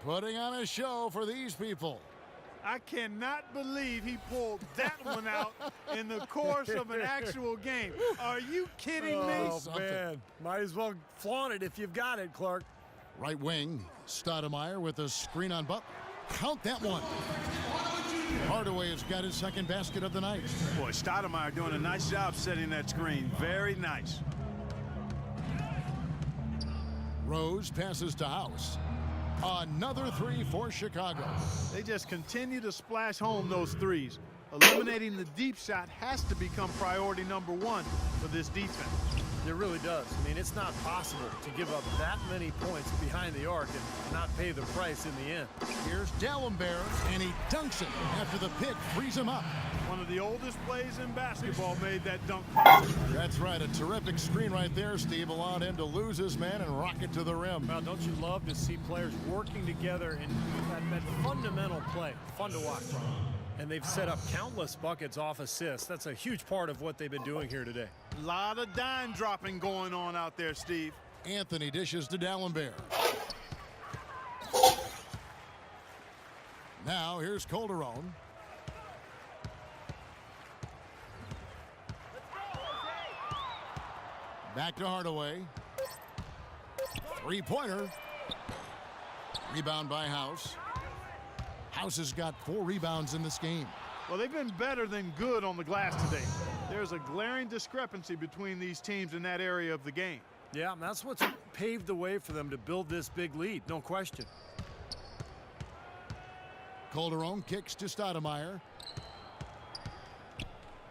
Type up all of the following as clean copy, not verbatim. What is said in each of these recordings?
Putting on a show for these people. I cannot believe he pulled that one out in the course of an actual game. Are you kidding me? Oh, man. Might as well flaunt it if you've got it, Clark. Right wing, Stoudemire with a screen on Butler. Count that one. Hardaway has got his second basket of the night. Boy, Stoudemire doing a nice job setting that screen. Very nice. Rose passes to House. Another three for Chicago. They just continue to splash home those threes. Eliminating the deep shot has to become priority number one for this defense. It really does. I mean, it's not possible to give up that many points behind the arc and not pay the price in the end. Here's D'Alembert, and he dunks it after the pick frees him up. One of the oldest plays in basketball made that dunk possible. That's right, a terrific screen right there, Steve, allowed him to lose his man and rock it to the rim. Well, don't you love to see players working together in that fundamental play? Fun to watch. And they've set up countless buckets off assists. That's a huge part of what they've been doing here today. A lot of dime dropping going on out there, Steve. Anthony dishes to D'Alembert. Now here's Calderon. Back to Hardaway. Three-pointer. Rebound by House. House has got 4 rebounds in this game. Well, they've been better than good on the glass today. There's a glaring discrepancy between these teams in that area of the game. Yeah, and that's what's paved the way for them to build this big lead, no question. Calderon kicks to Stoudemire.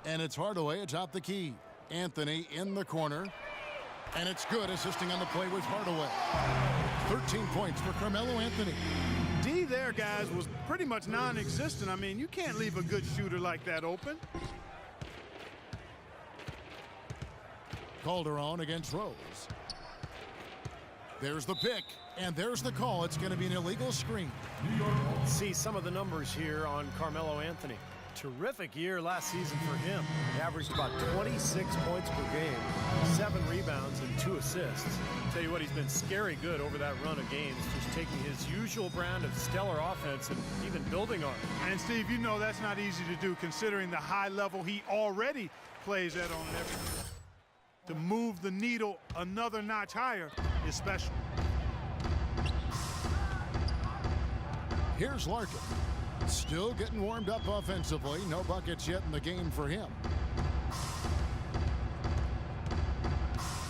And it's Hardaway atop the key. Anthony in the corner. And it's good, assisting on the play with Hardaway. 13 points for Carmelo Anthony. D there, guys, was pretty much non-existent. I mean, you can't leave a good shooter like that open. Calderon against Rose. There's the pick, and there's the call. It's going to be an illegal screen. See some of the numbers here on Carmelo Anthony. Terrific year last season for him. He averaged about 26 points per game, 7 rebounds, and 2 assists. Tell you what, he's been scary good over that run of games, just taking his usual brand of stellar offense and even building on it. And Steve, you know that's not easy to do considering the high level he already plays at on every. To move the needle another notch higher is special. Here's Larkin. Still getting warmed up offensively. No buckets yet in the game for him.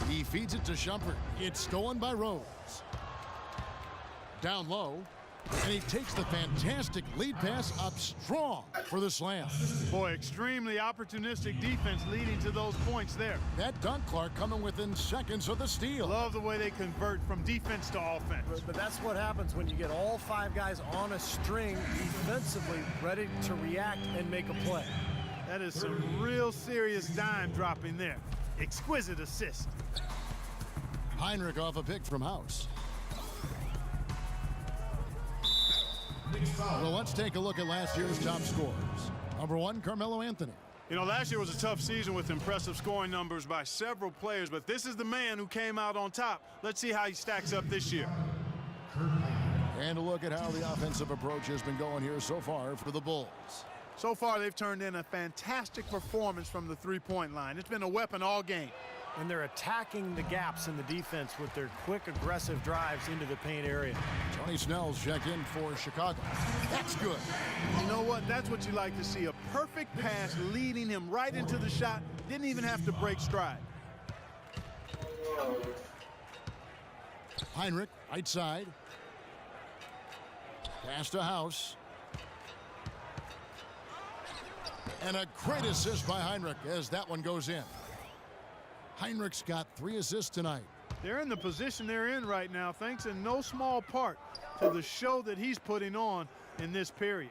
He feeds it to Shumpert. It's stolen by Rose. Down low. And he takes the fantastic lead pass up strong for the slam. Boy, extremely opportunistic defense leading to those points there. That dunk, Clark, coming within seconds of the steal. Love the way they convert from defense to offense. But that's what happens when you get all 5 guys on a string defensively ready to react and make a play. That is some real serious dime dropping there. Exquisite assist. Heinrich off a pick from House. Well, let's take a look at last year's top scorers. Number 1, Carmelo Anthony. You know, last year was a tough season with impressive scoring numbers by several players, but this is the man who came out on top. Let's see how he stacks up this year. And a look at how the offensive approach has been going here so far for the Bulls. So far, they've turned in a fantastic performance from the three-point line. It's been a weapon all game. And they're attacking the gaps in the defense with their quick, aggressive drives into the paint area. Tony Snell's check in for Chicago. That's good. You know what? That's what you like to see. A perfect pass leading him right into the shot. Didn't even have to break stride. Heinrich, right side. Pass to House. And a great assist by Heinrich as that one goes in. Heinrich's got 3 assists tonight. They're in the position they're in right now, thanks in no small part to the show that he's putting on in this period.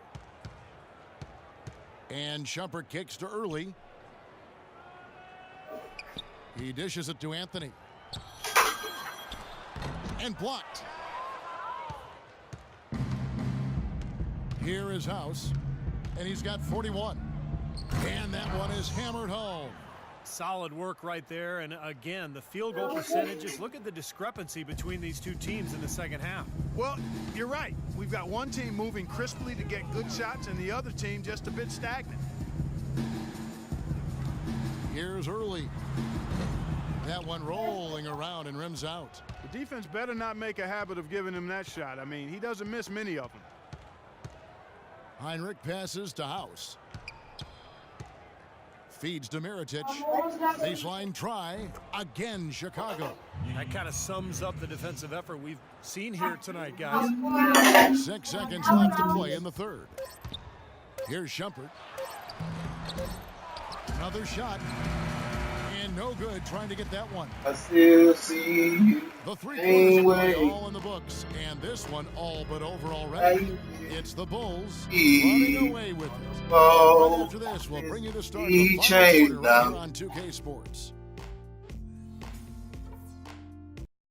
And Shumpert kicks to Early. He dishes it to Anthony. And blocked. Here is House. And he's got 41. And that one is hammered home. Solid work right there. And again, the field goal percentages. Look at the discrepancy between these two teams in the second half. Well, you're right. We've got one team moving crisply to get good shots and the other team just a bit stagnant. Here's Early. That one rolling around and rims out. The defense better not make a habit of giving him that shot. I mean, he doesn't miss many of them. Heinrich passes to House. Feeds to Mirotic. Baseline try. Again, Chicago. That kind of sums up the defensive effort we've seen here tonight, guys. 6 seconds left to play in the third. Here's Shumpert. Another shot. And no good trying to get that one. I still see you. The three-quarters of play all in the books. And this one all but over already. It's the Bulls running away with it. And right after this, we'll bring you the start of the final quarter right here on 2K Sports.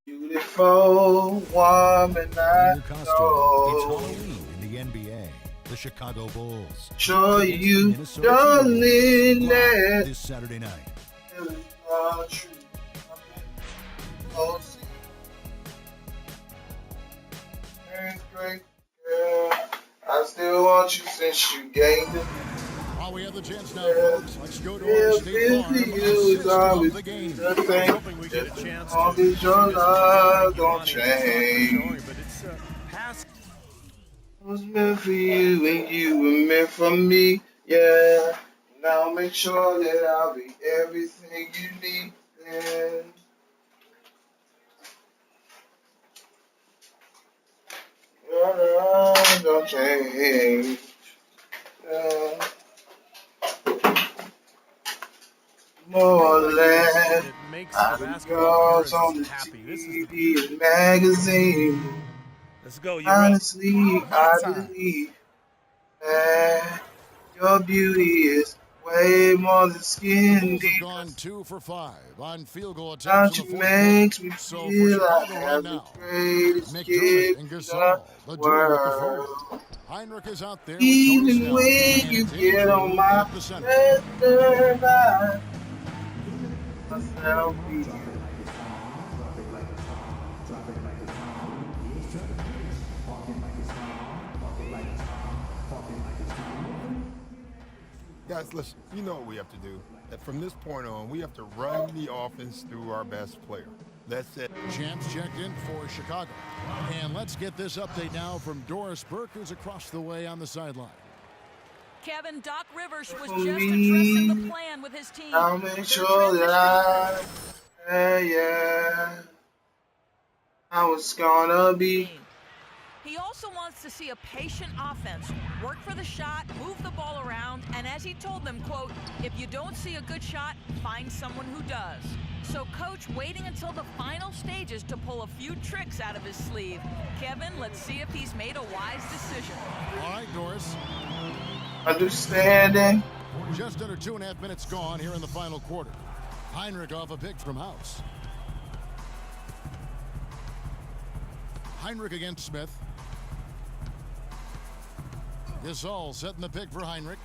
Beautiful woman, I New costume. It's know. Halloween in the NBA. The Chicago Bulls. Show you, Minnesota darling, Timberwolves that this Saturday night. is not true. Oh, see. Very great girl. I still want you since you gained it. While we have the chance now, folks, let's go to Yeah, our State Farm busy you is assist always of the game. the I'm thing. hoping we get a chance All to these your love don't change. but it's past. I was meant for you and you were meant for me, yeah. Now make sure that I'll be everything you need, yeah. Your love don't change, yeah. More or less, It makes the I'm basketball girls on the purists happy. This is the TV and magazine. Let's go. You're up. Honestly, I believe that your beauty is way more than skin Bulls deep. have gone 2 for 5 on field goal Don't attempts in you the fourth makes me quarter. So for feel like Chicago I right have the now, greatest McDermott gift and in the Gasol, the duo at the world. forward. Heinrich is out there with Even Tony Snell. when And you it's get on Andrew my at the center. better side, myself be you. Guys, listen, you know what we have to do. That from this point on, we have to run the offense through our best player. That's it. Champs checked in for Chicago. And let's get this update now from Doris Burke, who's across the way on the sideline. Kevin, Doc Rivers was For just me, addressing the plan with his team. I'll make Their sure transition that yeah, I was gonna be. He also wants to see a patient offense, work for the shot, move the ball around, and as he told them, quote, if you don't see a good shot, find someone who does. So coach waiting until the final stages to pull a few tricks out of his sleeve. Kevin, let's see if he's made a wise decision. All right, Doris. Understanding. Just under 2.5 minutes gone here in the final quarter. Heinrich off a pick from House. Heinrich against Smith. Gasol setting the pick for Heinrich.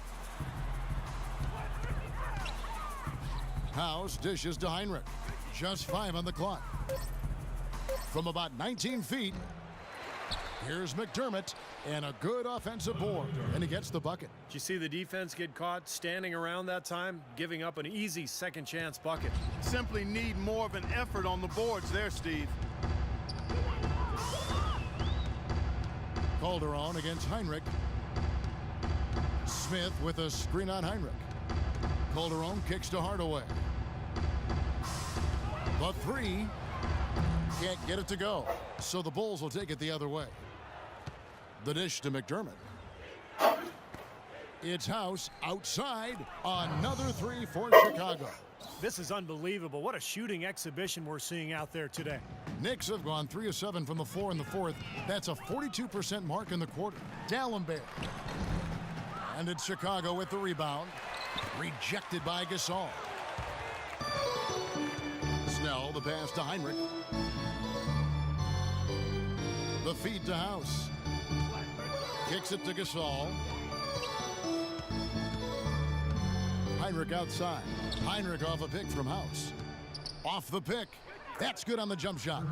House dishes to Heinrich. Just 5 on the clock. From about 19 feet, here's McDermott, and a good offensive board, and he gets the bucket. Did you see the defense get caught standing around that time, giving up an easy second chance bucket? Simply need more of an effort on the boards there, Steve. Calderon against Heinrich. Smith with a screen on Heinrich. Calderon kicks to Hardaway. The three can't get it to go, so the Bulls will take it the other way. The dish to McDermott. It's House outside. Another three for Chicago. This is unbelievable. What a shooting exhibition we're seeing out there today. Knicks have gone 3 of 7 from the floor in the fourth. That's a 42% mark in the quarter. Dallenberg. And it's Chicago with the rebound. Rejected by Gasol. Snell, the pass to Heinrich. The feed to House. Kicks it to Gasol. Heinrich outside. Heinrich off a pick from House. Off the pick. That's good on the jump shot.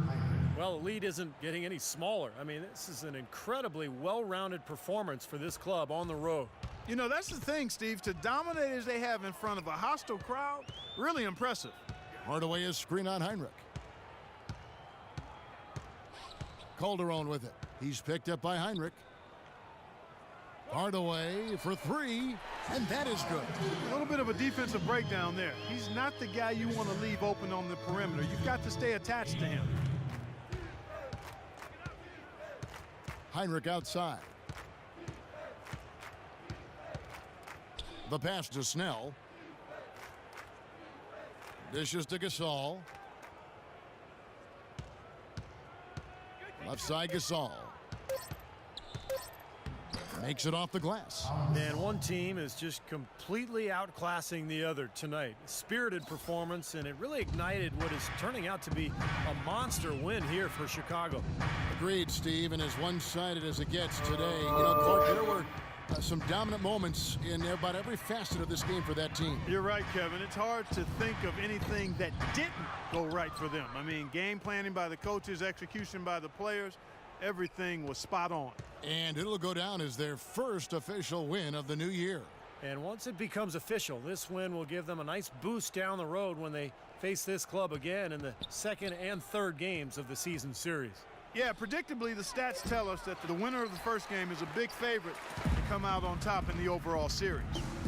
Well, the lead isn't getting any smaller. I mean, this is an incredibly well-rounded performance for this club on the road. You know, that's the thing, Steve. To dominate as they have in front of a hostile crowd, really impressive. Hardaway is screen on Heinrich. Calderon with it. He's picked up by Heinrich. Hardaway for three, and that is good. A little bit of a defensive breakdown there. He's not the guy you want to leave open on the perimeter. You've got to stay attached to him. Heinrich outside. The pass to Snell. Dishes to Gasol. Left side Gasol. Makes it off the glass. And one team is just completely outclassing the other tonight. Spirited performance, and it really ignited what is turning out to be a monster win here for Chicago. Agreed, Steve, and as one-sided as it gets today. You know, Clark, there were some dominant moments in about every facet of this game for that team. You're right, Kevin. It's hard to think of anything that didn't go right for them. I mean, game planning by the coaches, execution by the players, everything was spot on. And it'll go down as their first official win of the new year. And once it becomes official, this win will give them a nice boost down the road when they face this club again in the second and third games of the season series. Yeah, predictably, the stats tell us that the winner of the first game is a big favorite to come out on top in the overall series.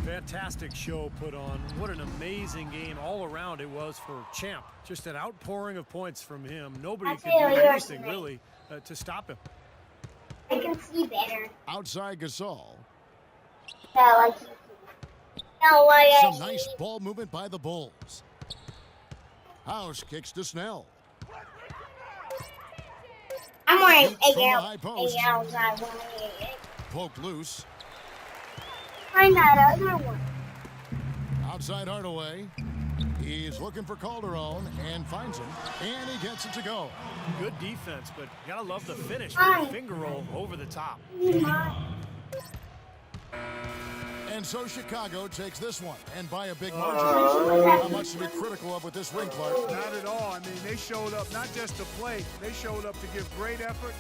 Fantastic show put on. What an amazing game all around it was for Champ. Just an outpouring of points from him. Nobody could do anything really to stop him. I can see better. Outside Gasol. Some Some nice ball movement by the Bulls. House kicks to Snell. I'm wearing From the high post. outside. Poked loose. Find that other one. Outside Hardaway. He's looking for Calderon and finds him. And he gets it to go. Good defense, but you gotta love the finish with the finger roll over the top. And so Chicago takes this one, and by a big margin. How much to be critical of with this win, Clark? Not at all. I mean, they showed up not just to play, they showed up to give great effort